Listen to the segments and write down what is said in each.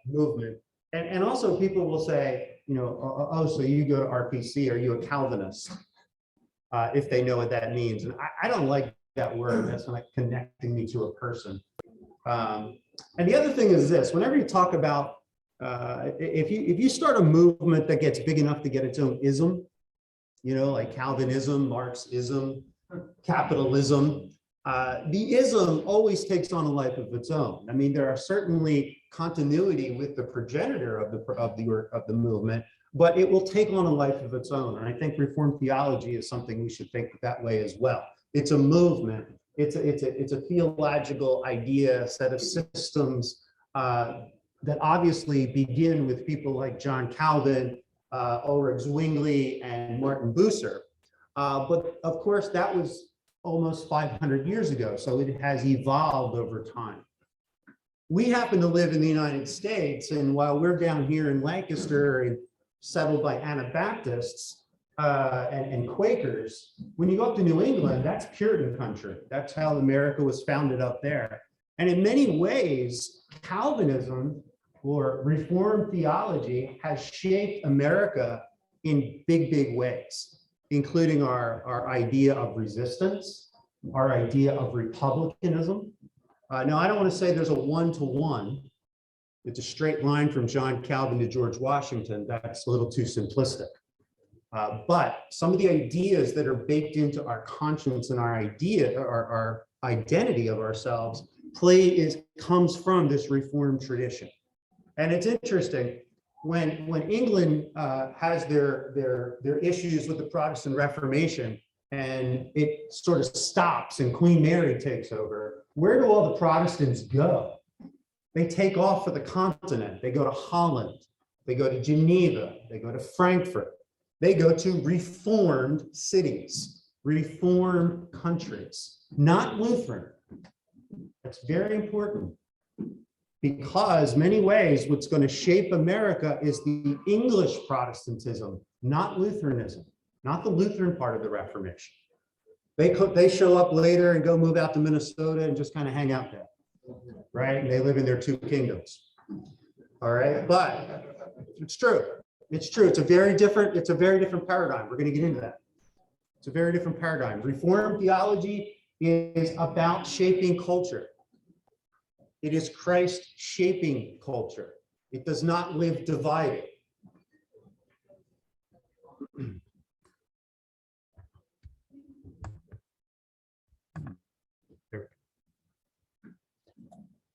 movement. And also people will say, oh, so you go to RPC, are you a Calvinist? If they know what that means. And I don't like that word. That's not connecting me to a person. And the other thing is this: whenever you talk about, if you start a movement that gets big enough to get its own ism, like Calvinism, Marxism, capitalism, the ism always takes on a life of its own. I mean, there are certainly continuity with the progenitor of the movement, but it will take on a life of its own. And I think Reformed theology is something we should think that way as well. It's a movement. It's a theological idea, set of systems that obviously begin with people like John Calvin, Ulrich Zwingli, and Martin Bucer. But of course, that was almost 500 years ago, so it has evolved over time. We happen to live in the United States, and while we're down here in Lancaster and settled by Anabaptists and Quakers, when you go up to New England, that's Puritan country. That's how America was founded up there. And in many ways, Calvinism or Reformed theology has shaped America in big, big ways, including our idea of resistance, our idea of republicanism. Now, I don't want to say there's a one-to-one. It's a straight line from John Calvin to George Washington. That's a little too simplistic. But some of the ideas that are baked into our conscience and our identity of ourselves comes from this Reformed tradition. And it's interesting, when England has their issues with the Protestant Reformation and it sort of stops and Queen Mary takes over, where do all the Protestants go? They take off for the continent. They go to Holland, they go to Geneva, they go to Frankfurt. They go to reformed cities, reformed countries, not Lutheran. That's very important, because many ways what's going to shape America is the English Protestantism, not Lutheranism, not the Lutheran part of the Reformation. They show up later and go move out to Minnesota and just kind of hang out there, right? And they live in their two kingdoms. All right, but it's true. It's true. It's a very different paradigm. We're going to get into that. It's a very different paradigm. Reformed theology is about shaping culture. It is Christ shaping culture. It does not live divided.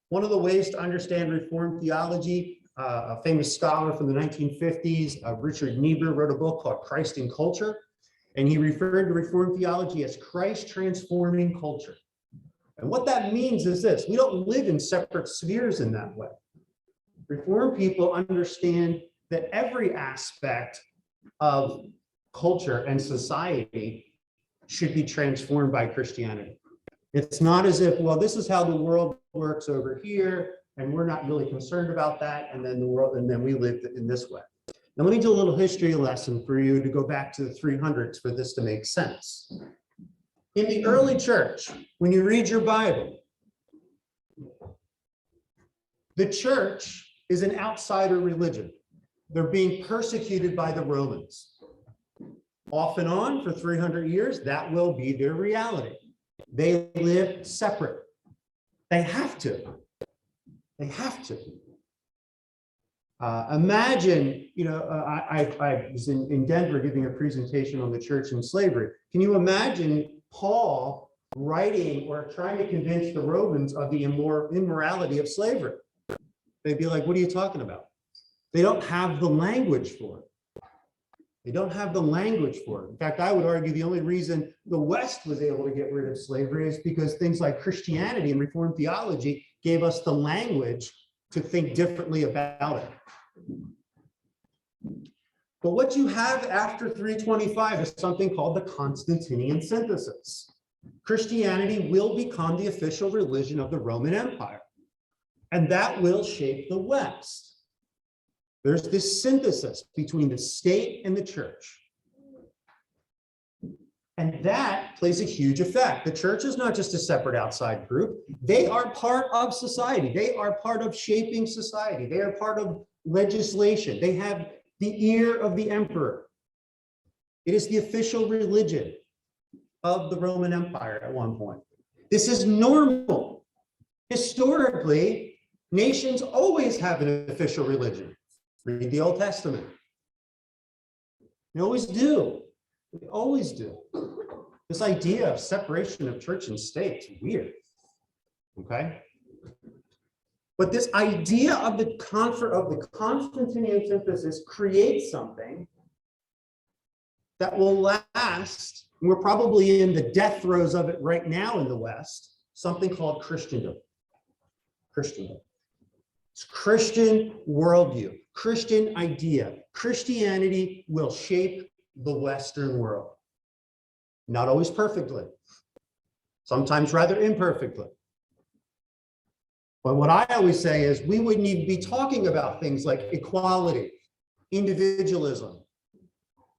One of the ways to understand Reformed theology, a famous scholar from the 1950s, Richard Niebuhr, wrote a book called Christ in Culture, and he referred to Reformed theology as Christ transforming culture. And what that means is this: we don't live in separate spheres in that way. Reformed people understand that every aspect of culture and society should be transformed by Christianity. It's not as if, well, this is how the world works over here, and we're not really concerned about that, and then we live in this way. Now, let me do a little history lesson for you to go back to the 300s for this to make sense. In the early church, when you read your Bible, the church is an outsider religion. They're being persecuted by the Romans. Off and on for 300 years, that will be their reality. They live separate. They have to. They have to. Imagine, I was in Denver giving a presentation on the church and slavery. Can you imagine Paul writing or trying to convince the Romans of the immorality of slavery? They'd be like, what are you talking about? They don't have the language for it. They don't have the language for it. In fact, I would argue the only reason the West was able to get rid of slavery is because things like Christianity and Reformed theology gave us the language to think differently about it. But what you have after 325 is something called the Constantinian synthesis. Christianity will become the official religion of the Roman Empire, and that will shape the West. There's this synthesis between the state and the church. And that plays a huge effect. The church is not just a separate outside group. They are part of society. They are part of shaping society. They are part of legislation. They have the ear of the emperor. It is the official religion of the Roman Empire at one point. This is normal. Historically, nations always have an official religion. Read the Old Testament. They always do. They always do. This idea of separation of church and state is weird. Okay? But this idea of the Constantinian synthesis creates something that will last. We're probably in the death throes of it right now in the West, something called Christendom. Christendom. It's Christian worldview, Christian idea. Christianity will shape the Western world. Not always perfectly, sometimes rather imperfectly. But what I always say is we wouldn't even be talking about things like equality, individualism,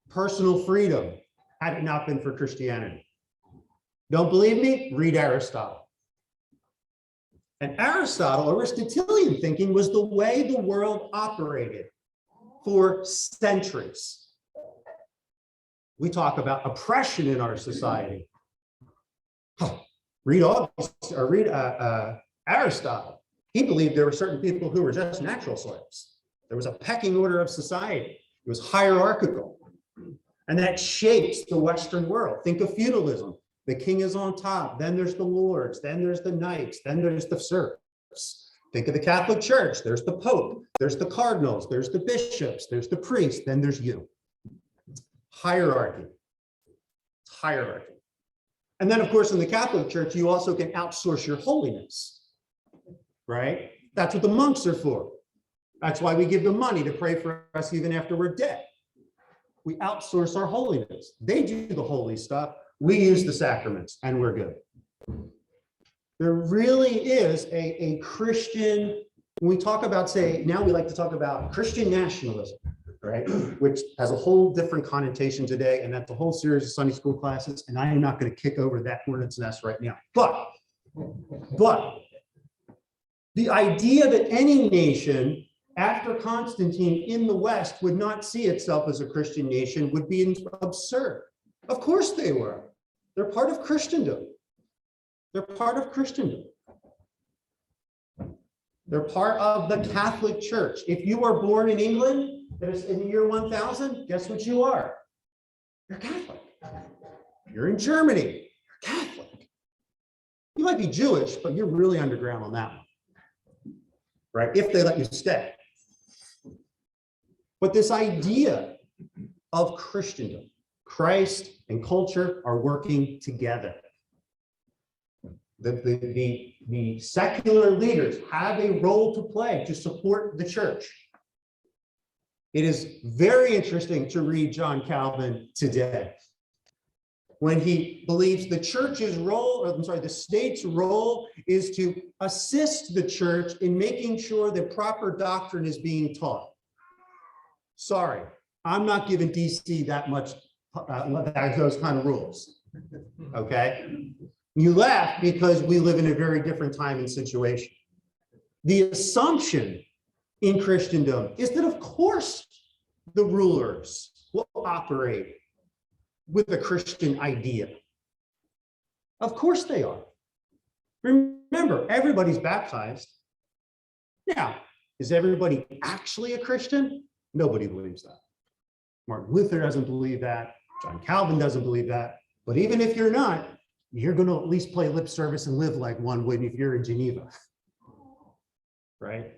personal freedom, had it not been for Christianity. Don't believe me? Read Aristotle. And Aristotelian thinking was the way the world operated for centuries. We talk about oppression in our society. Read Aristotle. He believed there were certain people who were just natural slaves. There was a pecking order of society. It was hierarchical. And that shapes the Western world. Think of feudalism. The king is on top, then there's the lords, then there's the knights, then there's the serfs. Think of the Catholic Church. There's the Pope, there's the cardinals, there's the bishops, there's the priests, then there's you. Hierarchy. Hierarchy. And then, of course, in the Catholic Church, you also can outsource your holiness, right? That's what the monks are for. That's why we give them money to pray for us even after we're dead. We outsource our holiness. They do the holy stuff. We use the sacraments and we're good. There really is a Christian, when we talk about, say, now we like to talk about Christian nationalism, right? Which has a whole different connotation today, and that's a whole series of Sunday school classes, and I am not going to kick over that hornet's nest right now. But the idea that any nation after Constantine in the West would not see itself as a Christian nation would be absurd. Of course they were. They're part of Christendom. They're part of Christendom. They're part of the Catholic Church. If you were born in England in the year 1000, guess what you are? You're Catholic. You're in Germany. You're Catholic. You might be Jewish, but you're really underground on that one, right? If they let you stay. But this idea of Christendom, Christ and culture are working together. The secular leaders have a role to play to support the church. It is very interesting to read John Calvin today, when he believes the church's role, or I'm sorry, the state's role is to assist the church in making sure that proper doctrine is being taught. Sorry, I'm not giving DC that much, those kind of rules, okay? You laugh because we live in a very different time and situation. The assumption in Christendom is that, of course, the rulers will operate with a Christian idea. Of course they are. Remember, everybody's baptized. Now, is everybody actually a Christian? Nobody believes that. Martin Luther doesn't believe that. John Calvin doesn't believe that. But even if you're not, you're going to at least play lip service and live like one would if you're in Geneva, right?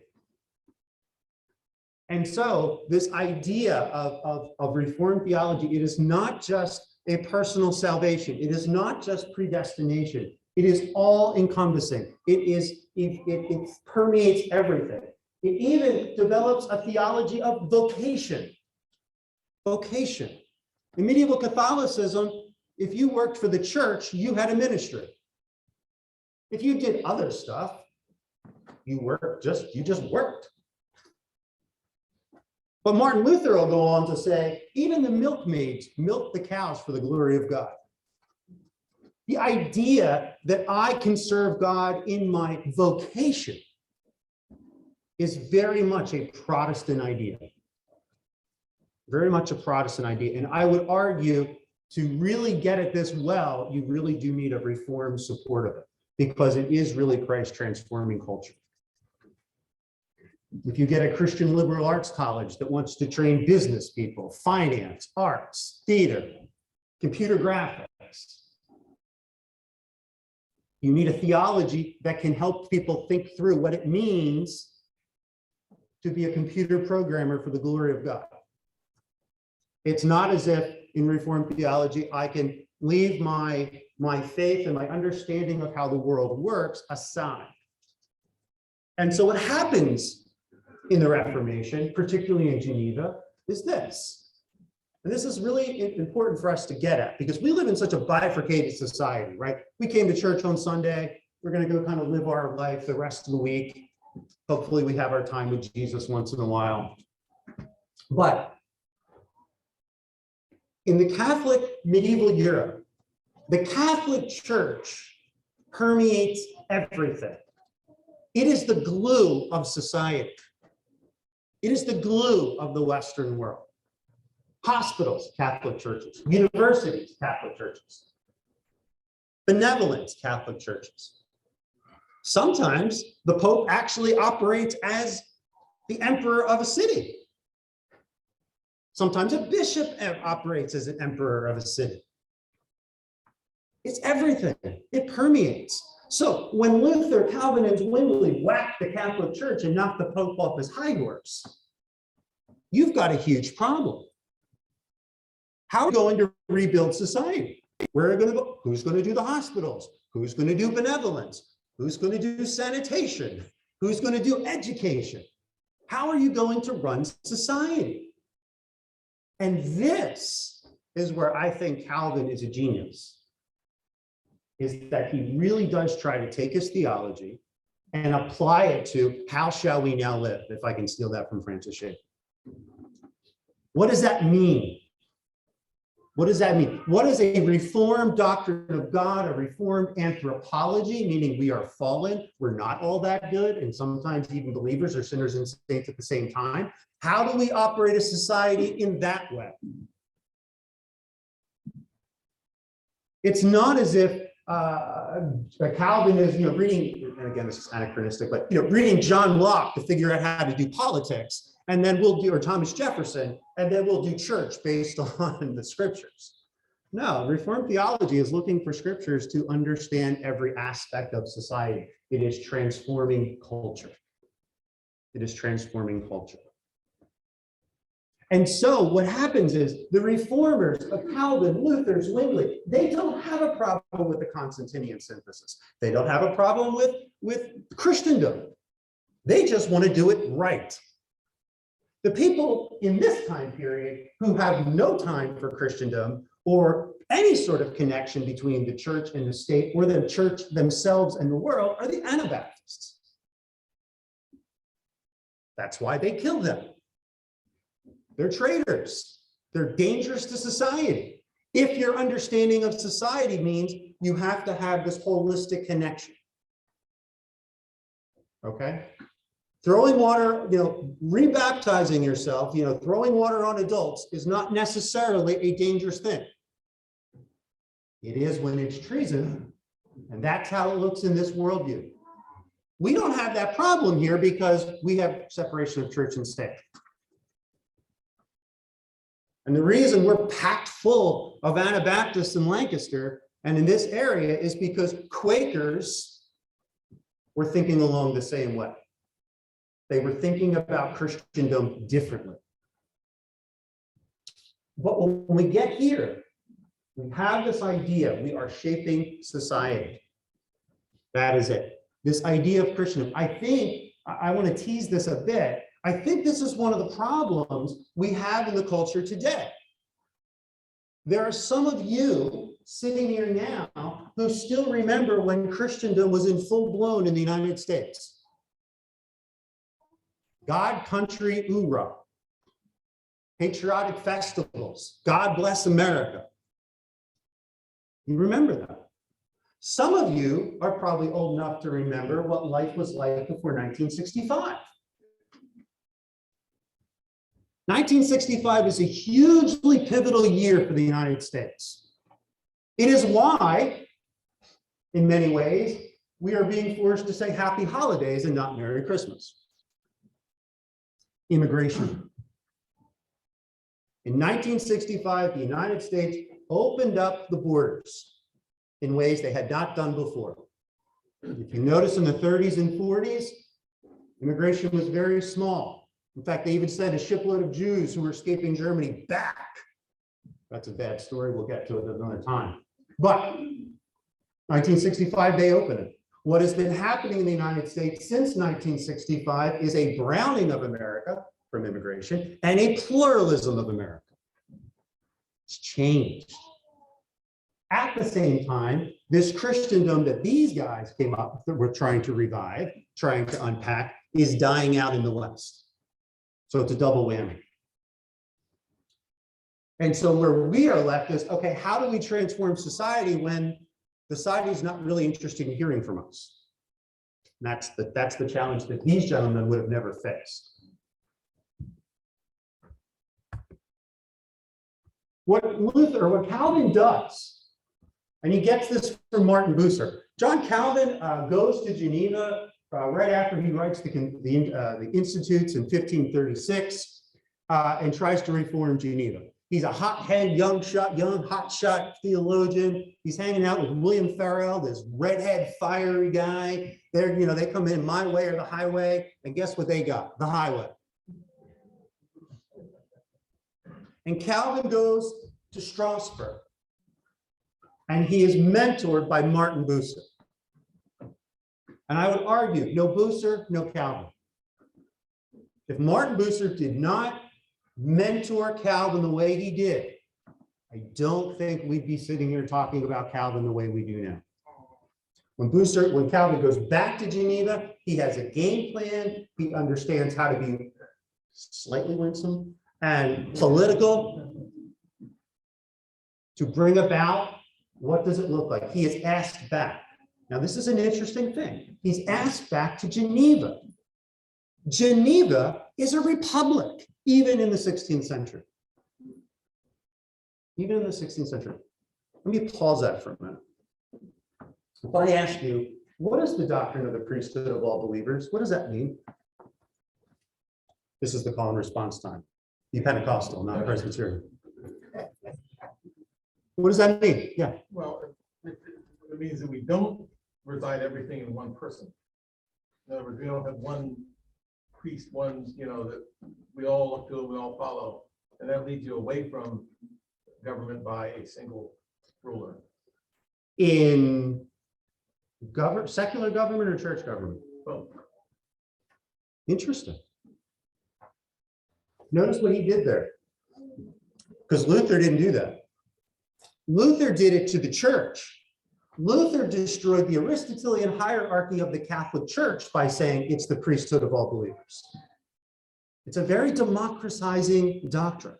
And so this idea of Reformed theology, it is not just a personal salvation. It is not just predestination. It is all encompassing. It permeates everything. It even develops a theology of vocation. Vocation. In medieval Catholicism, if you worked for the church, you had a ministry. If you did other stuff, you just worked. But Martin Luther will go on to say, even the milkmaids milk the cows for the glory of God. The idea that I can serve God in my vocation is very much a Protestant idea. Very much a Protestant idea. And I would argue to really get at this well, you really do need a Reformed support of it, because it is really Christ transforming culture. If you get a Christian liberal arts college that wants to train business people, finance, arts, theater, computer graphics, you need a theology that can help people think through what it means to be a computer programmer for the glory of God. It's not as if in Reformed theology, I can leave my faith and my understanding of how the world works aside. And so what happens in the Reformation, particularly in Geneva, is this. And this is really important for us to get at, because we live in such a bifurcated society, right? We came to church on Sunday. We're going to go kind of live our life the rest of the week. Hopefully we have our time with Jesus once in a while. But in the Catholic medieval Europe, the Catholic Church permeates everything. It is the glue of society. It is the glue of the Western world. Hospitals, Catholic churches. Universities, Catholic churches. Benevolence, Catholic churches. Sometimes the Pope actually operates as the emperor of a city. Sometimes a bishop operates as an emperor of a city. It's everything. It permeates. So when Luther, Calvin, and Zwingli whacked the Catholic Church and knocked the Pope off his high horse, you've got a huge problem. How are we going to rebuild society? Where are going to go? Who's going to do the hospitals? Who's going to do benevolence? Who's going to do sanitation? Who's going to do education? How are you going to run society? And this is where I think Calvin is a genius, is that he really does try to take his theology and apply it to how shall we now live, if I can steal that from Francis Schaeffer. What does that mean? What does that mean? What is a reformed doctrine of God, a reformed anthropology, meaning we are fallen, we're not all that good, and sometimes even believers are sinners and saints at the same time? How do we operate a society in that way? It's not as if Calvin is, reading, and again, this is anachronistic, but, reading John Locke to figure out how to do politics, and then we'll do, or Thomas Jefferson, and then we'll do church based on the scriptures. No, Reformed theology is looking for scriptures to understand every aspect of society. It is transforming culture. It is transforming culture. And so what happens is the reformers of Calvin, Luther, Zwingli, they don't have a problem with the Constantinian synthesis. They don't have a problem with Christendom. They just want to do it right. The people in this time period who have no time for Christendom or any sort of connection between the church and the state, or the church themselves and the world, are the Anabaptists. That's why they kill them. They're traitors. They're dangerous to society. If your understanding of society means you have to have this holistic connection. Okay? Throwing water, rebaptizing yourself, throwing water on adults is not necessarily a dangerous thing. It is when it's treason, and that's how it looks in this worldview. We don't have that problem here because we have separation of church and state. And the reason we're packed full of Anabaptists in Lancaster and in this area is because Quakers were thinking along the same way. They were thinking about Christendom differently. But when we get here, we have this idea, we are shaping society. That is it. This idea of Christendom. I think, I want to tease this a bit. I think this is one of the problems we have in the culture today. There are some of you sitting here now who still remember when Christendom was in full blown in the United States. God, country, hoorah. Patriotic festivals. God bless America. You remember that. Some of you are probably old enough to remember what life was like before 1965. 1965 is a hugely pivotal year for the United States. It is why, in many ways, we are being forced to say happy holidays and not Merry Christmas. Immigration. In 1965, the United States opened up the borders in ways they had not done before. If you notice in the 30s and 40s, immigration was very small. In fact, they even sent a shipload of Jews who were escaping Germany back. That's a bad story. We'll get to it another time. But 1965, they opened it. What has been happening in the United States since 1965 is a browning of America from immigration and a pluralism of America. It's changed. At the same time, this Christendom that these guys came up that we're trying to revive, trying to unpack, is dying out in the West. So it's a double whammy. And so where we are left is, okay, how do we transform society when society is not really interested in hearing from us? And that's the challenge that these gentlemen would have never faced. What Calvin does, and he gets this from Martin Bucer. John Calvin goes to Geneva right after he writes the Institutes in 1536 and tries to reform Geneva. He's a hothead, young hotshot theologian. He's hanging out with William Farel, this redhead, fiery guy. They come in my way or the highway, and guess what they got? The highway. And Calvin goes to Strasbourg, and he is mentored by Martin Bucer. And I would argue, no Bucer, no Calvin. If Martin Bucer did not mentor Calvin the way he did, I don't think we'd be sitting here talking about Calvin the way we do now. When Calvin goes back to Geneva, he has a game plan. He understands how to be slightly winsome and political to bring about what does it look like. He is asked back. Now, this is an interesting thing. He's asked back to Geneva. Geneva is a republic, even in the 16th century. Even in the 16th century. Let me pause that for a minute. If I ask you, what is the doctrine of the priesthood of all believers? What does that mean? This is the call and response time. Be Pentecostal, not Presbyterian. What does that mean? Yeah. Well, it means that we don't reside everything in one person. In other words, we don't have one priest, that we all look to and we all follow. And that leads you away from government by a single ruler. In secular government or church government? Both. Interesting. Notice what he did there. Because Luther didn't do that. Luther did it to the church. Luther destroyed the Aristotelian hierarchy of the Catholic Church by saying it's the priesthood of all believers. It's a very democratizing doctrine.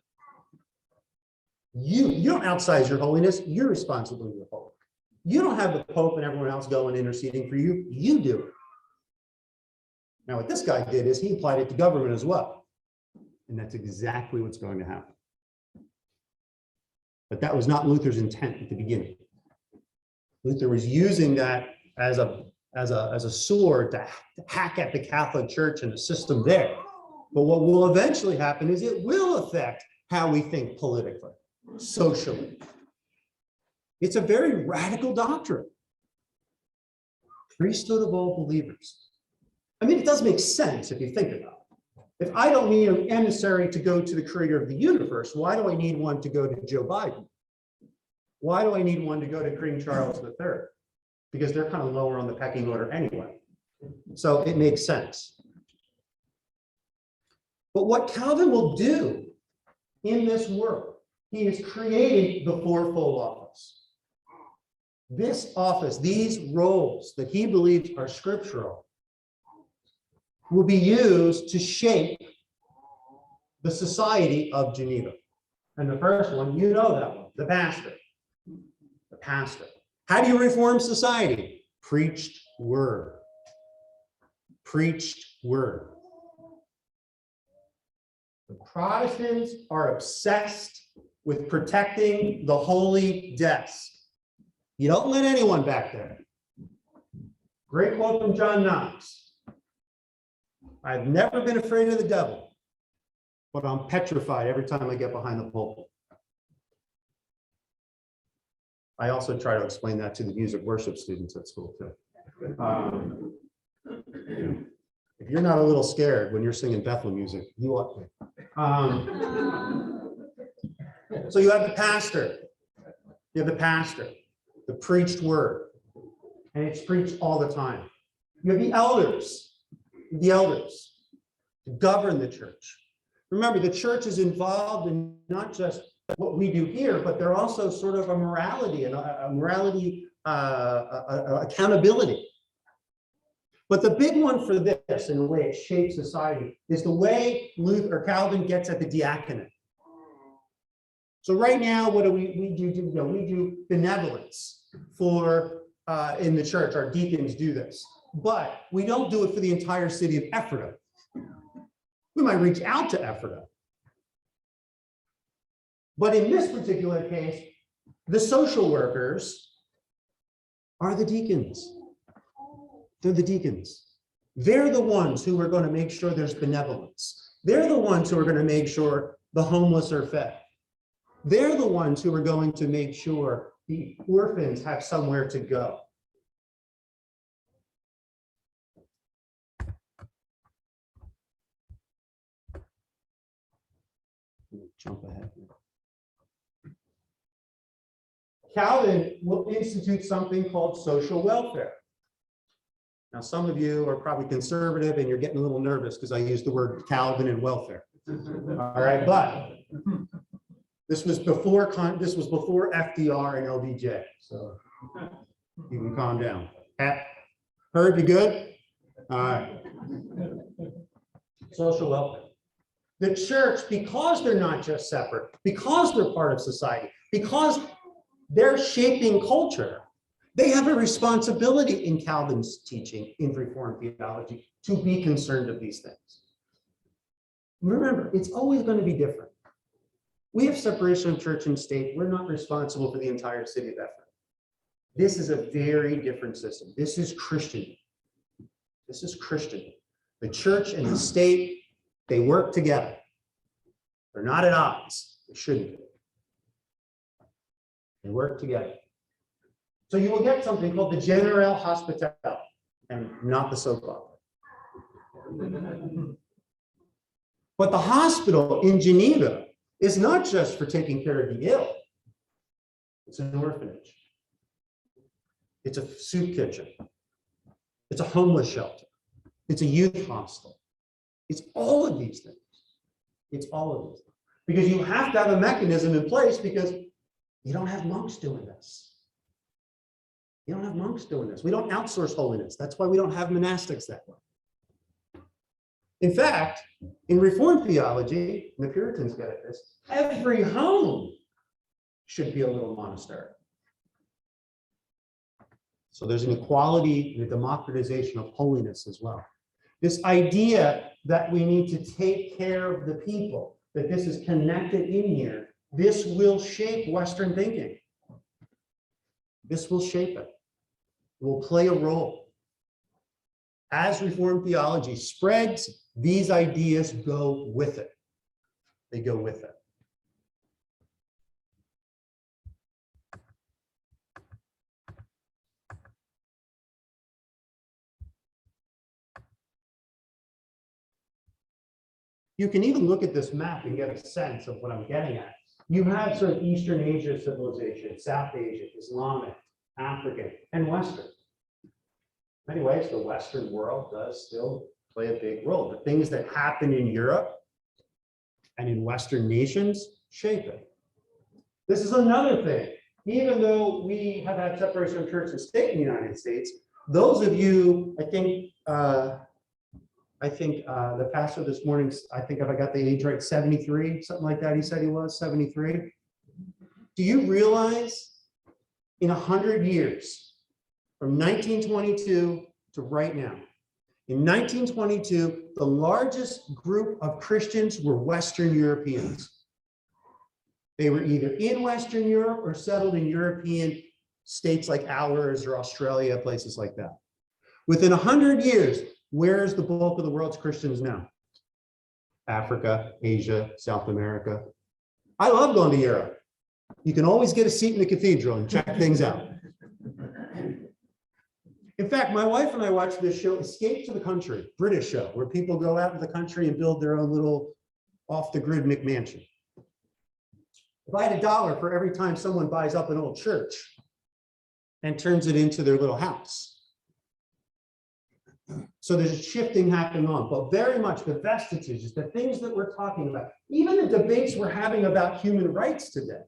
You don't outsize your holiness, you're responsible for your holiness. You don't have the Pope and everyone else going interceding for you, you do it. Now, what this guy did is he applied it to government as well. And that's exactly what's going to happen. But that was not Luther's intent at the beginning. Luther was using that as a sword to hack at the Catholic Church and the system there. But what will eventually happen is it will affect how we think politically, socially. It's a very radical doctrine. Priesthood of all believers. I mean, it does make sense if you think about it. If I don't need an emissary to go to the creator of the universe, why do I need one to go to Joe Biden? Why do I need one to go to King Charles III? Because they're kind of lower on the pecking order anyway. So it makes sense. But what Calvin will do in this work, he is creating the fourfold office. This office, these roles that he believes are scriptural, will be used to shape the society of Geneva. And the first one, you know that one, the pastor. The pastor. How do you reform society? Preached word. Preached word. The Protestants are obsessed with protecting the holy desk. You don't let anyone back there. Great quote from John Knox. I've never been afraid of the devil, but I'm petrified every time I get behind the pulpit. I also try to explain that to the music worship students at school too. If you're not a little scared when you're singing Bethel music, you ought to. So you have the pastor. You have the pastor, the preached word, and it's preached all the time. You have the elders to govern the church. Remember, the church is involved in not just what we do here, but they're also sort of a morality and accountability. But the big one for this, and the way it shapes society, is the way Luther or Calvin gets at the diaconate. So right now, what do we do? We do benevolence for in the church. Our deacons do this, but we don't do it for the entire city of Ephrata. We might reach out to Ephrata, but in this particular case, the social workers are the deacons. They're the deacons. They're the ones who are going to make sure there's benevolence. They're the ones who are going to make sure the homeless are fed. They're the ones who are going to make sure the orphans have somewhere to go. Jump ahead. Calvin will institute something called social welfare. Now, some of you are probably conservative and you're getting a little nervous because I used the word Calvin and welfare. All right, but this was before FDR and LBJ, so you can calm down. Herb, you good? All right. Social welfare. The church, because they're not just separate, because they're part of society, because they're shaping culture, they have a responsibility in Calvin's teaching in Reformed theology to be concerned of these things. Remember, it's always going to be different. We have separation of church and state. We're not responsible for the entire city of Ephrata. This is a very different system. This is Christian. This is Christian. The church and the state, they work together. They're not at odds. They shouldn't be. They work together. So you will get something called the General Hospital, and not the soap opera. But the hospital in Geneva is not just for taking care of the ill. It's an orphanage. It's a soup kitchen. It's a homeless shelter. It's a youth hostel. It's all of these things. It's all of these things. Because you have to have a mechanism in place because you don't have monks doing this. You don't have monks doing this. We don't outsource holiness. That's why we don't have monastics that way. In fact, in Reformed theology, and the Puritans get at this, every home should be a little monastery. So there's an equality and a democratization of holiness as well. This idea that we need to take care of the people, that this is connected in here, this will shape Western thinking. This will shape it. It will play a role. As Reformed theology spreads, these ideas go with it. They go with it. You can even look at this map and get a sense of what I'm getting at. You have sort of Eastern Asia civilization, South Asia, Islamic, African, and Western. In many ways, the Western world does still play a big role. The things that happen in Europe and in Western nations shape it. This is another thing. Even though we have had separation of church and state in the United States, those of you, I think the pastor this morning, I think if I got the age right, 73, something like that, he said he was 73. Do you realize in 100 years, from 1922 to right now. In 1922, the largest group of Christians were Western Europeans. They were either in Western Europe or settled in European states like ours or Australia, places like that. Within 100 years, where's the bulk of the world's Christians now? Africa, Asia, South America. I love going to Europe. You can always get a seat in the cathedral and check things out. In fact, my wife and I watched this show, Escape to the Country, British show, where people go out in the country and build their own little off-the-grid McMansion. If I had $1 for every time someone buys up an old church and turns it into their little house. So there's a shifting happening on, but very much the vestiges, the things that we're talking about, even the debates we're having about human rights today,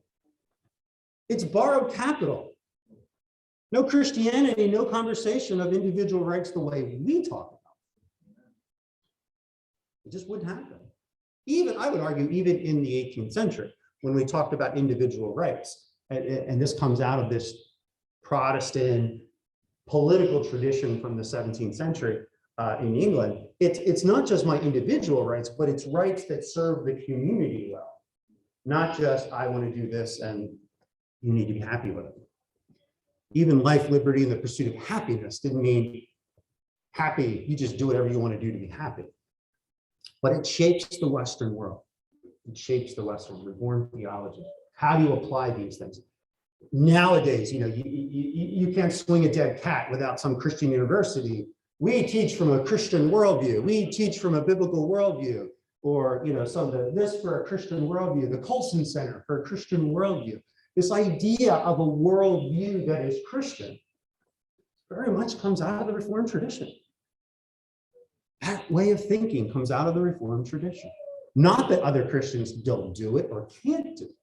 it's borrowed capital. No Christianity, no conversation of individual rights the way we talk about. It just wouldn't happen. Even, I would argue, even in the 18th century, when we talked about individual rights, and this comes out of this Protestant political tradition from the 17th century in England, it's not just my individual rights, but it's rights that serve the community well. Not just, I want to do this and you need to be happy with it. Even life, liberty, and the pursuit of happiness didn't mean happy, you just do whatever you want to do to be happy. But it shapes the Western world. It shapes the Western Reformed theology. How do you apply these things? Nowadays, you can't swing a dead cat without some Christian university. We teach from a Christian worldview. We teach from a biblical worldview, or this for a Christian worldview, the Colson Center for a Christian worldview. This idea of a worldview that is Christian very much comes out of the Reformed tradition. That way of thinking comes out of the Reformed tradition. Not that other Christians don't do it or can't do it,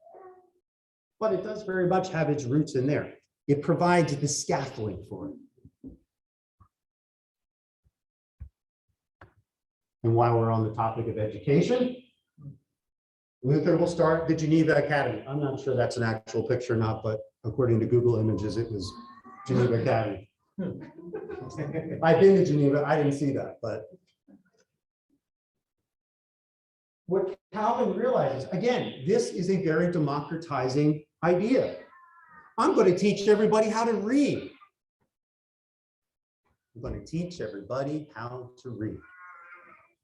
but it does very much have its roots in there. It provides the scaffolding for it. And while we're on the topic of education, Luther will start the Geneva Academy. I'm not sure that's an actual picture or not, but according to Google Images, it was Geneva Academy. I've been to Geneva, I didn't see that, but what Calvin realizes, again, this is a very democratizing idea. I'm going to teach everybody how to read. I'm going to teach everybody how to read.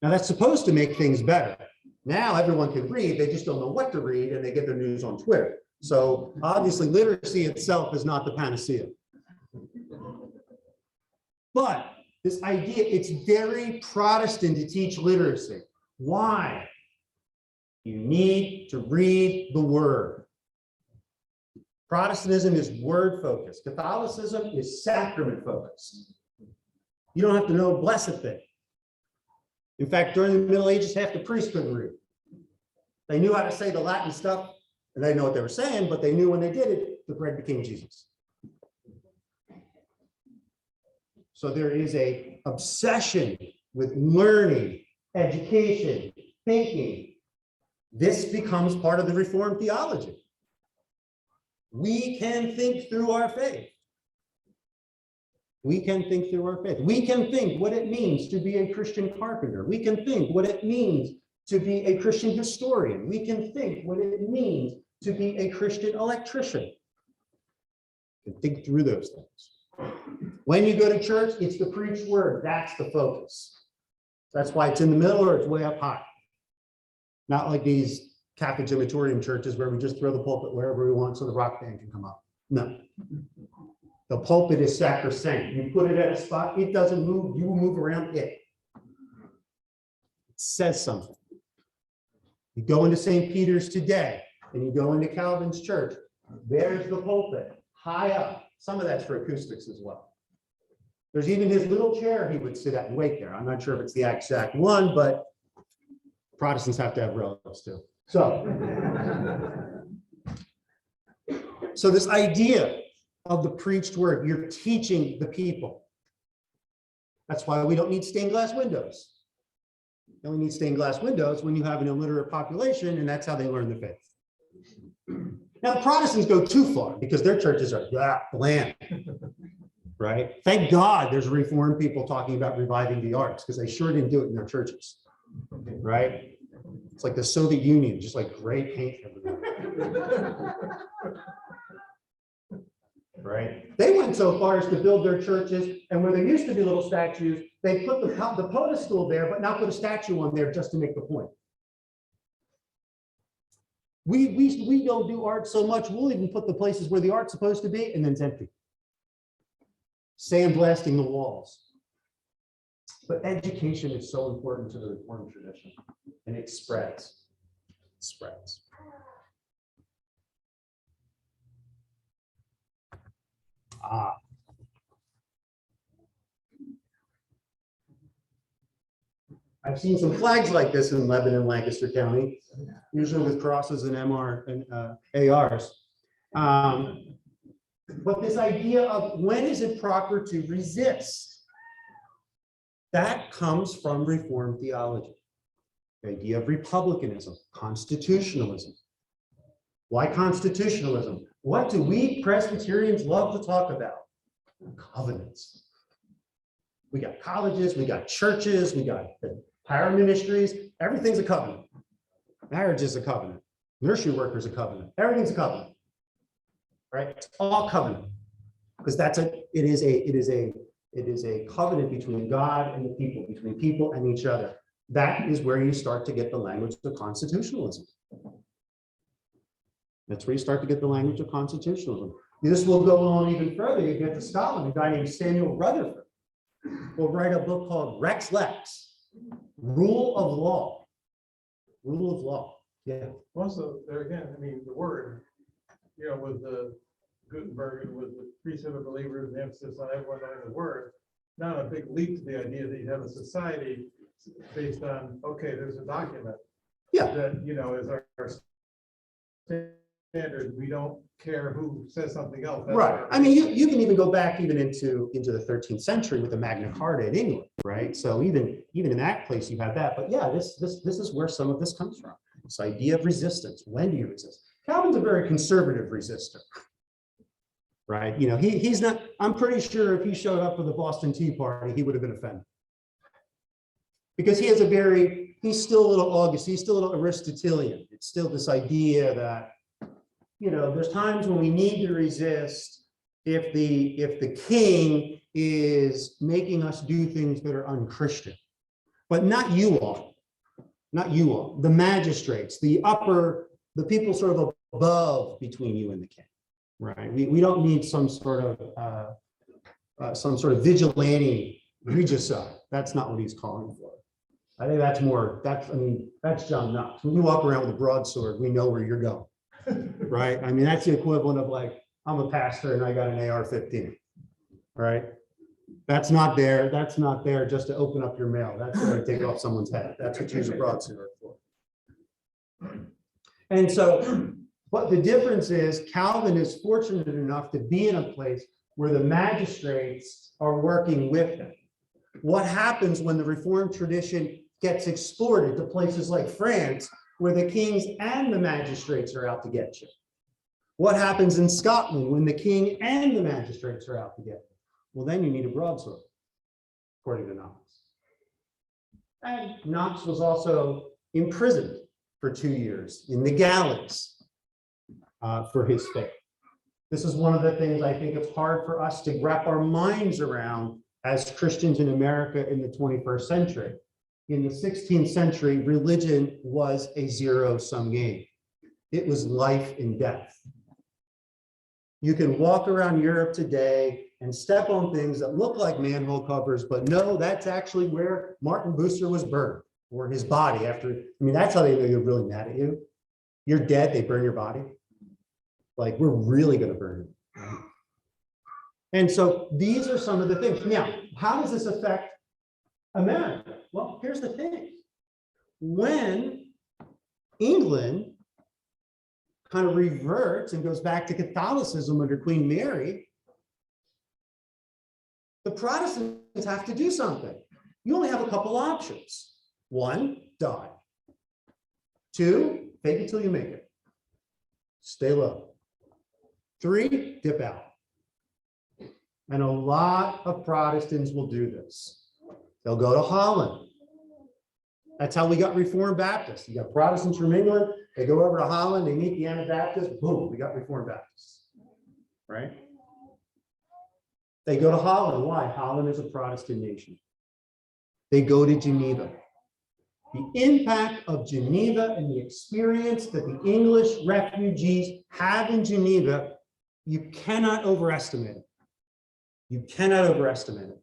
Now that's supposed to make things better. Now everyone can read, they just don't know what to read, and they get their news on Twitter. So obviously literacy itself is not the panacea. But this idea, it's very Protestant to teach literacy. Why? You need to read the word. Protestantism is word focused. Catholicism is sacrament focused. You don't have to know a blessed thing. In fact, during the Middle Ages, half the priests couldn't read. They knew how to say the Latin stuff, and they didn't know what they were saying, but they knew when they did it, the bread became Jesus. So there is an obsession with learning, education, thinking. This becomes part of the Reformed theology. We can think through our faith. We can think through our faith. We can think what it means to be a Christian carpenter. We can think what it means to be a Christian historian. We can think what it means to be a Christian electrician. You can think through those things. When you go to church, it's the preached word. That's the focus. That's why it's in the middle or it's way up high. Not like these Catholic gymnatorium churches where we just throw the pulpit wherever we want so the rock band can come up. No. The pulpit is sacrosanct. You put it at a spot, it doesn't move, you will move around it. It says something. You go into St. Peter's today, and you go into Calvin's church, there's the pulpit, high up. Some of that's for acoustics as well. There's even his little chair he would sit at and wait there. I'm not sure if it's the exact one, but Protestants have to have relatives too. So this idea of the preached word, you're teaching the people. That's why we don't need stained glass windows. You only need stained glass windows when you have an illiterate population, and that's how they learn the faith. Now, the Protestants go too far because their churches are bland, right? Thank God there's Reformed people talking about reviving the arts because they sure didn't do it in their churches, right? It's like the Soviet Union, just like gray paint everywhere. Right? They went so far as to build their churches, and where there used to be little statues, they put the pedestal there, but now put a statue on there just to make the point. We don't do art so much, we'll even put the places where the art's supposed to be, and then it's empty. Sandblasting the walls. But education is so important to the Reformed tradition, and it spreads. It spreads. I've seen some flags like this in Lebanon, Lancaster County, usually with crosses and MR and ARs. But this idea of when is it proper to resist, that comes from Reformed theology. The idea of republicanism, constitutionalism. Why constitutionalism? What do we Presbyterians love to talk about? Covenants. We got colleges, we got churches, we got paraministries. Everything's a covenant. Marriage is a covenant. Nursery worker is a covenant. Everything's a covenant, right? It's all covenant because it is a covenant between God and the people, between people and each other. That is where you start to get the language of constitutionalism. That's where you start to get the language of constitutionalism. This will go on even further. You get to Scotland, a guy named Samuel Rutherford will write a book called Rex Lex, Rule of Law. Rule of Law. Yeah. Also, there again, I mean, the word, with the Gutenberg and with the priesthood of believers, and the emphasis on everyone knowing the word, not a big leap to the idea that you have a society based on, okay, there's a document. Yeah. That, is our standard. We don't care who says something else. That's right. I mean, you can even go back even into the 13th century with the Magna Carta in England, right? So even in that place you have that. But yeah, this is where some of this comes from. This idea of resistance. When do you resist? Calvin's a very conservative resistor, right? He's not. I'm pretty sure if he showed up for the Boston Tea Party, he would have been offended because he has he's still a little August. He's still a little Aristotelian. It's still this idea that there's times when we need to resist if the king is making us do things that are unchristian, but not you all, the magistrates, the people sort of above between you and the king, right? We don't need some sort of vigilante regicide. That's not what he's calling for. I think that's John Knox. When you walk around with a broadsword, we know where you're going. Right? I mean, that's the equivalent of like, I'm a pastor and I got an AR-15, right? That's not there just to open up your mail. That's there to take off someone's head. That's what you use a broadsword for. And so what the difference is, Calvin is fortunate enough to be in a place where the magistrates are working with him. What happens when the Reformed tradition gets exported to places like France, where the kings and the magistrates are out to get you? What happens in Scotland when the king and the magistrates are out to get you? Well, then you need a broadsword, according to Knox. And Knox was also imprisoned for 2 years in the galleys for his faith. This is one of the things I think it's hard for us to wrap our minds around as Christians in America in the 21st century. In the 16th century, religion was a zero-sum game. It was life and death. You can walk around Europe today and step on things that look like manhole covers, but no, that's actually where Martin Bucer was burned, or his body after. That's how they know you're really mad at you. You're dead, they burn your body. Like, we're really going to burn you. Right? And so these are some of the things. Now, how does this affect America? Well, here's the thing. When England kind of reverts and goes back to Catholicism under Queen Mary, the Protestants have to do something. You only have a couple options. 1, die. 2, fake it till you make it. Stay low. 3, dip out. And a lot of Protestants will do this. They'll go to Holland. That's how we got Reformed Baptists. You got Protestants from England, they go over to Holland, they meet the Anabaptists, boom, we got Reformed Baptists, right? They go to Holland. Why? Holland is a Protestant nation. They go to Geneva. The impact of Geneva and the experience that the English refugees have in Geneva, you cannot overestimate it. You cannot overestimate it.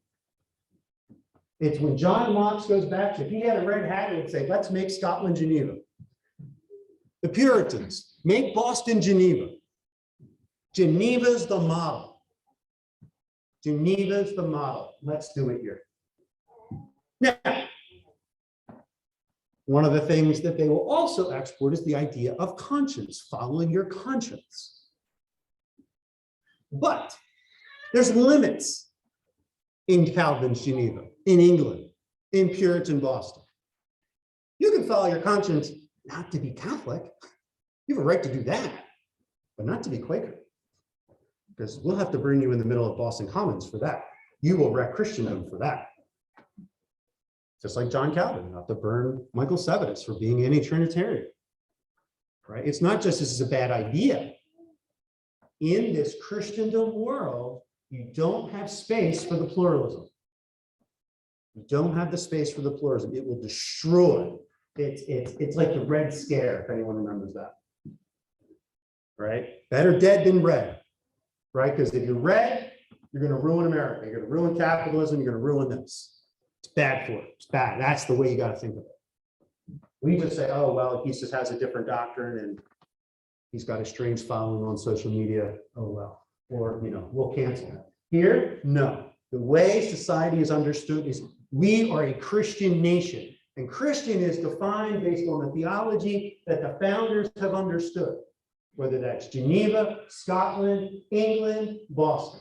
It's when John Knox goes back, if he had a red hat, he would say, let's make Scotland Geneva. The Puritans, make Boston Geneva. Geneva's the model. Geneva's the model. Let's do it here. Now, one of the things that they will also export is the idea of conscience, following your conscience. But there's limits in Calvin's Geneva, in England, in Puritan Boston. You can follow your conscience not to be Catholic. You have a right to do that, but not to be Quaker. Because we'll have to bring you in the middle of Boston Commons for that. You will wreck Christendom for that. Just like John Calvin, you have to burn Michael Servetus for being anti-Trinitarian. Right? It's not just this is a bad idea. In this Christendom world, you don't have space for the pluralism. You don't have the space for the pluralism. It will destroy. It's like the Red Scare, if anyone remembers that. Right? Better dead than red. Right? Because if you're red, you're going to ruin America. You're going to ruin capitalism. You're going to ruin this. It's bad for it. It's bad. That's the way you got to think of it. We just say, oh, well, he just has a different doctrine and he's got a strange following on social media. Oh, well, or, we'll cancel it. Here, no. The way society is understood is we are a Christian nation, and Christian is defined based on the theology that the founders have understood, whether that's Geneva, Scotland, England, Boston.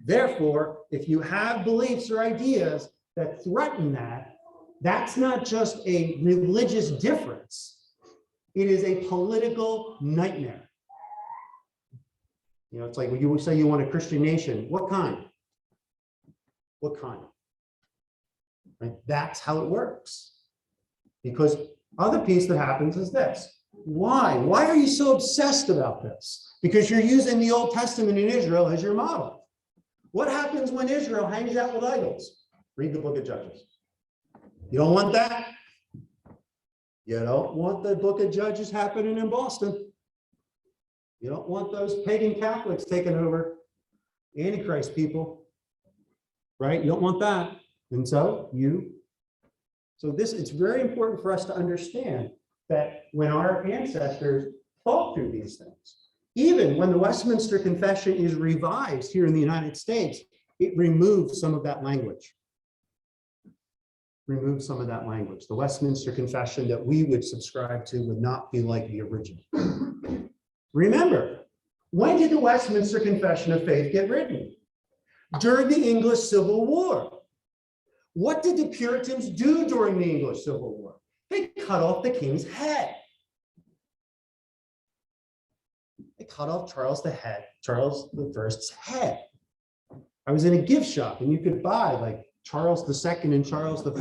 Therefore, if you have beliefs or ideas that threaten that, that's not just a religious difference. It is a political nightmare. It's like when you say you want a Christian nation. What kind? What kind? Right? That's how it works. Because other piece that happens is this. Why? Why are you so obsessed about this? Because you're using the Old Testament in Israel as your model. What happens when Israel hangs out with idols? Read the book of Judges. You don't want that? You don't want the book of Judges happening in Boston. You don't want those pagan Catholics taking over, Antichrist people, right? You don't want that. And so it's very important for us to understand that when our ancestors thought through these things, even when the Westminster Confession is revised here in the United States, it removes some of that language. Removes some of that language. The Westminster Confession that we would subscribe to would not be like the original. Remember, when did the Westminster Confession of Faith get written? During the English Civil War. What did the Puritans do during the English Civil War? They cut off the king's head. They cut off Charles I's head. I was in a gift shop and you could buy like Charles II and Charles I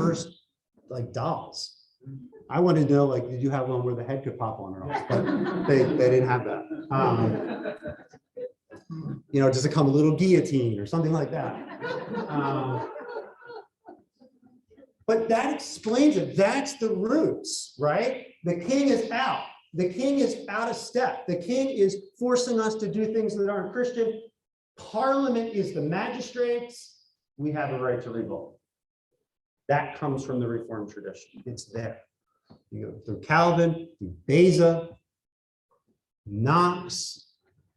like dolls. I wanted to know, like, did you have one where the head could pop on or off? But they didn't have that. Does it come a little guillotine or something like that? But that explains it. That's the roots, right? The king is out. The king is out of step. The king is forcing us to do things that aren't Christian. Parliament is the magistrates. We have a right to revolt. That comes from the Reformed tradition. It's there. You go through Calvin, through Beza, Knox,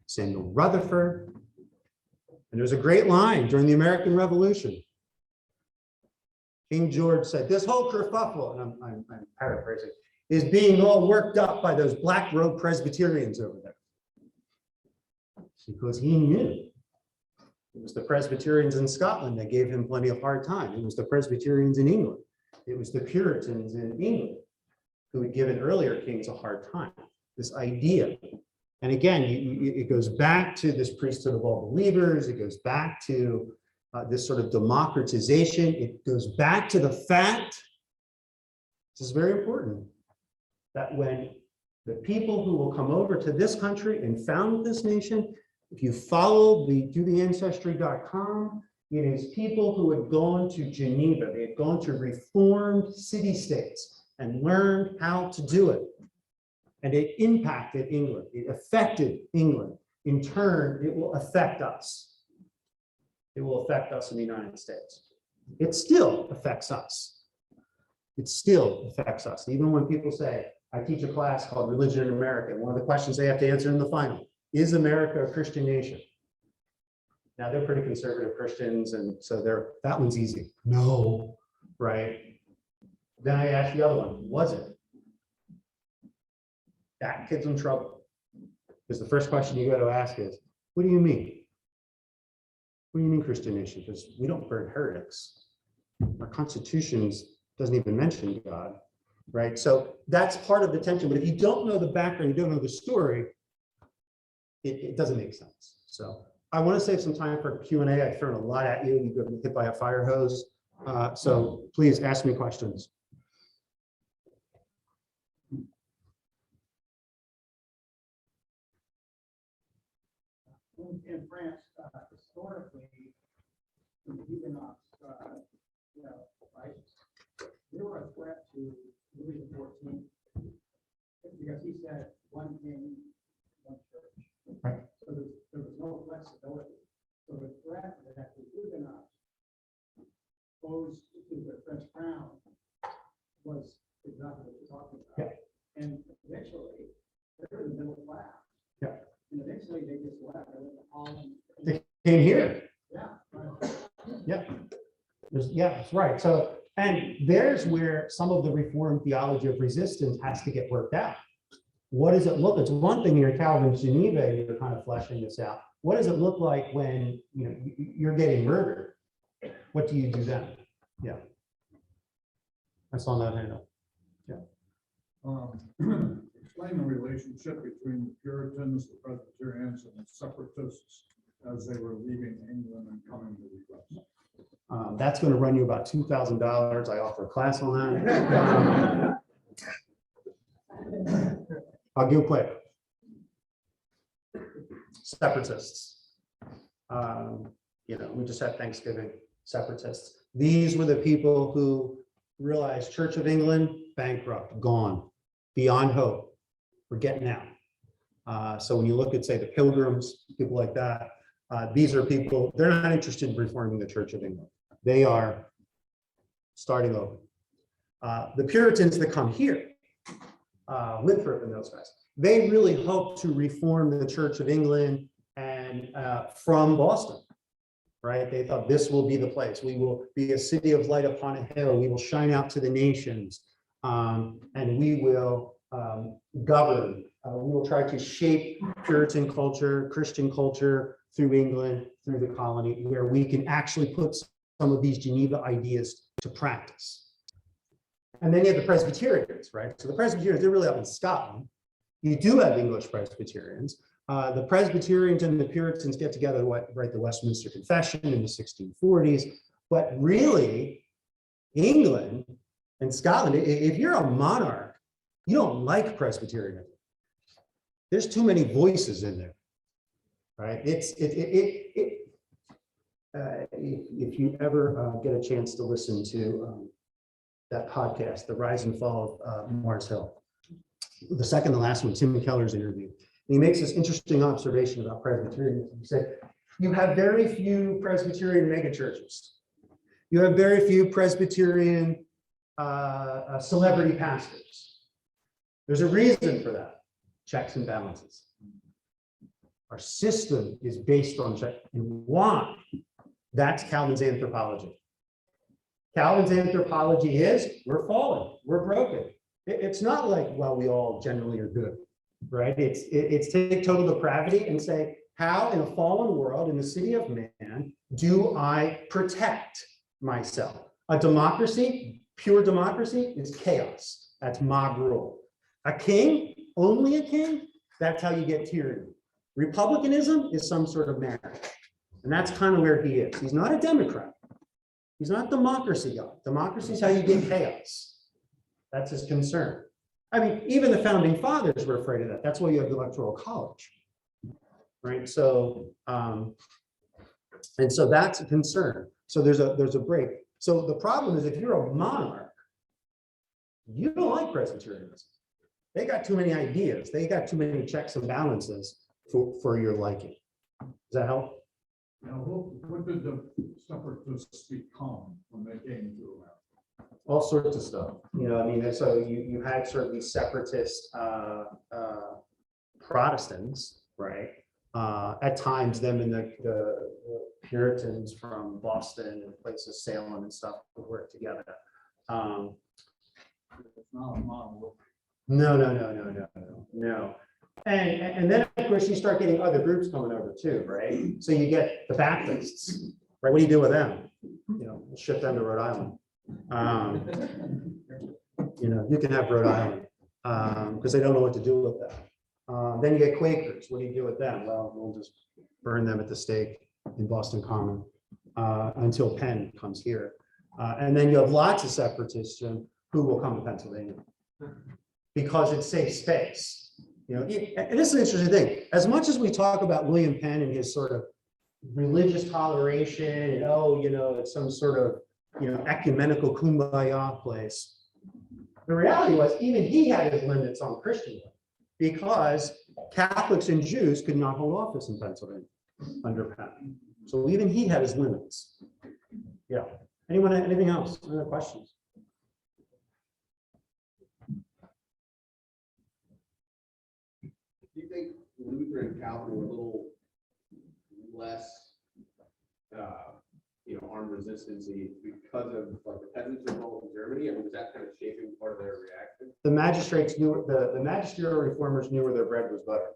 Samuel Rutherford. And there's a great line during the American Revolution. King George said, this whole kerfuffle, and I'm paraphrasing, is being all worked up by those black robe Presbyterians over there. Because he knew it was the Presbyterians in Scotland that gave him plenty of hard time. It was the Presbyterians in England. It was the Puritans in England who had given earlier kings a hard time. This idea And again, it goes back to this priesthood of all believers. It goes back to this sort of democratization. It goes back to the fact, this is very important, that when the people who will come over to this country and found this nation, if you follow do the ancestry.com, it is people who had gone to Geneva. They had gone to reformed city-states and learned how to do it. And it impacted England. It affected England. In turn, it will affect us. It will affect us in the United States. It still affects us. It still affects us. Even when people say, I teach a class called Religion in America, and one of the questions they have to answer in the final, is America a Christian nation? Now, they're pretty conservative Christians, and so that one's easy. No, right? Then I ask the other one, was it? That kid's in trouble. Because the first question you got to ask is, what do you mean? What do you mean Christian nation? Because we don't burn heretics. Our constitutions doesn't even mention God, right? So that's part of the tension. But if you don't know the background, you don't know the story, it doesn't make sense. So I want to save some time for Q&A. I've thrown a lot at you. You got hit by a fire hose. So please ask me questions. In France, historically, the Huguenots, right, they were a threat to Louis XIV because he said one king, one church. Right. So there was no flexibility. So the threat that the Huguenots posed to the French crown was exactly what you're talking about. Yeah. And eventually, they were the middle class. Yeah. And eventually they just left. They went to Holland. They came here. Yeah. Right. Yeah. Yeah, that's right. So, and there's where some of the Reformed theology of resistance has to get worked out. What does it look? It's one thing in Calvin's Geneva, you're kind of fleshing this out. What does it look like when you're getting murdered? What do you do then? Yeah. I saw that handle. Yeah. Explain the relationship between the Puritans, the Presbyterians, and the Separatists as they were leaving England and coming to the US. That's going to run you about $2,000. I offer a class on that. I'll go quick. Separatists. We just had Thanksgiving. Separatists. These were the people who realized Church of England, bankrupt, gone, beyond hope. We're getting out. So when you look at, say, the Pilgrims, people like that, these are people, they're not interested in reforming the Church of England. They are starting over. The Puritans that come here, Winthrop and those guys, they really hope to reform the Church of England and from Boston, right? They thought this will be the place. We will be a city of light upon a hill. We will shine out to the nations, and we will govern. We will try to shape Puritan culture, Christian culture through England, through the colony, where we can actually put some of these Geneva ideas to practice. And then you have the Presbyterians, right? So the Presbyterians, they're really up in Scotland. You do have English Presbyterians. The Presbyterians and the Puritans get together to write the Westminster Confession in the 1640s. But really, England and Scotland, if you're a monarch, you don't like Presbyterianism. There's too many voices in there, right? If you ever get a chance to listen to that podcast, The Rise and Fall of Mars Hill, the second to last one, Tim Keller's interview, and he makes this interesting observation about Presbyterianism. He said, you have very few Presbyterian megachurches. You have very few Presbyterian celebrity pastors. There's a reason for that. Checks and balances. Our system is based on check. And why? That's Calvin's anthropology. Calvin's anthropology is we're fallen, we're broken. It's not like, well, we all generally are good, right? It's take total depravity and say, how in a fallen world, in the city of man, do I protect myself? A democracy, pure democracy, is chaos. That's mob rule. A king, only a king, That's how you get tyranny. Republicanism is some sort of marriage. And that's kind of where he is. He's not a Democrat. He's not a democracy guy. Democracy is how you get chaos. That's his concern. I mean, even the founding fathers were afraid of that. That's why you have the Electoral College, right? So, and so that's a concern. So there's a break. So the problem is if you're a monarch, you don't like Presbyterianism. They got too many ideas. They got too many checks and balances for your liking. Does that help? Now, what did the separatists become when they came to America? All sorts of stuff. You know, I mean, so you had sort of these separatist Protestants, right? At times, them and the Puritans from Boston and places, Salem and stuff, would work together. It's not a monolith. No. And then, of course, you start getting other groups coming over too, right? So you get the Baptists, right? What do you do with them? You know, we'll ship them to Rhode Island. You know, you can have Rhode Island because they don't know what to do with that. Then you get Quakers. What do you do with them? Well, we'll just burn them at the stake in Boston Common until Penn comes here. And then you have lots of separatists who will come to Pennsylvania because it's safe space. You know, and this is an interesting thing. As much as we talk about William Penn and his sort of religious toleration, and you know, it's some sort of, you know, ecumenical kumbaya place. The reality was even he had his limits on Christendom because Catholics and Jews could not hold office in Pennsylvania under Penn. So even he had his limits. Yeah. Anyone, anything else? Any other questions? Do you think Luther and Calvin were a little less, armed resistance because of like the peasants' revolt in Germany? I mean, was that kind of shaping part of their reaction? The magistrates knew, the magisterial reformers knew where their bread was buttered.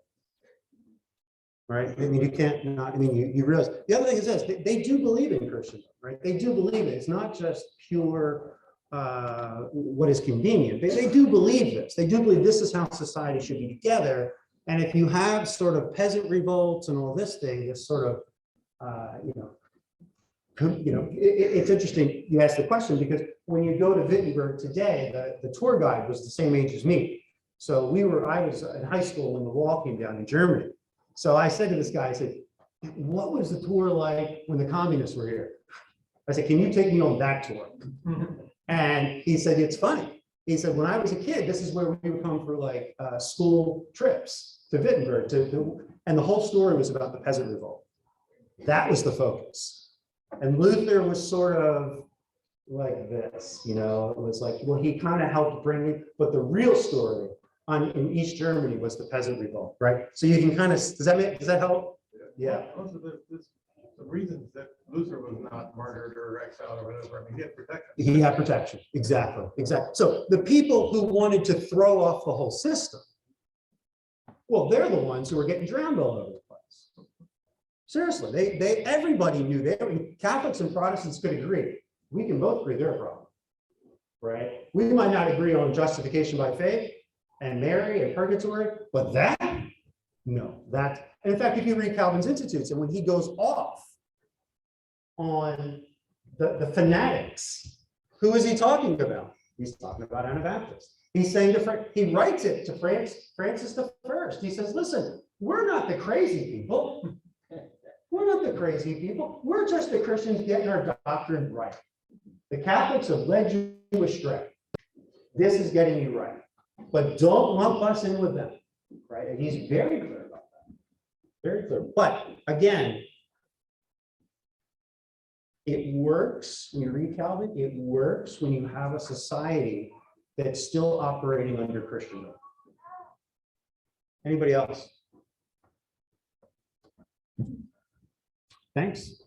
Right? I mean, you can't not, I mean, you realize, the other thing is this, they do believe in Christendom, right? They do believe it. It's not just pure, what is convenient. They do believe this. They do believe this is how society should be together. And if you have sort of peasant revolts and all this thing, this sort of, it's interesting you asked the question because when you go to Wittenberg today, the tour guide was the same age as me. So I was in high school when the wall came down in Germany. So I said to this guy, I said, what was the tour like when the communists were here? I said, can you take me on that tour? And he said, it's funny. He said, when I was a kid, this is where we would come for like school trips to Wittenberg. And the whole story was about the peasant revolt. That was the focus. And Luther was sort of like this, it was like, well, he kind of helped bring it, but the real story in East Germany was the peasant revolt, right? So you can kind of, does that help? Yeah. Also, there's some reasons that Luther was not murdered or exiled or whatever. I mean, he had protection. He had protection, exactly. So the people who wanted to throw off the whole system, well, they're the ones who were getting drowned all over the place. Seriously, everybody knew Catholics and Protestants could agree. We can both agree they're a problem, right? We might not agree on justification by faith and Mary and purgatory, but no, in fact, if you read Calvin's Institutes and when he goes off on the fanatics, who is he talking about? He's talking about Anabaptists. He's saying he writes it to Francis I. He says, listen, we're not the crazy people. We're not the crazy people. We're just the Christians getting our doctrine right. The Catholics have led you astray. This is getting you right. But don't lump us in with them, right? And he's very clear about that. Very clear. But again, it works when you read Calvin. It works when you have a society that's still operating under Christendom. Anybody else? Thanks.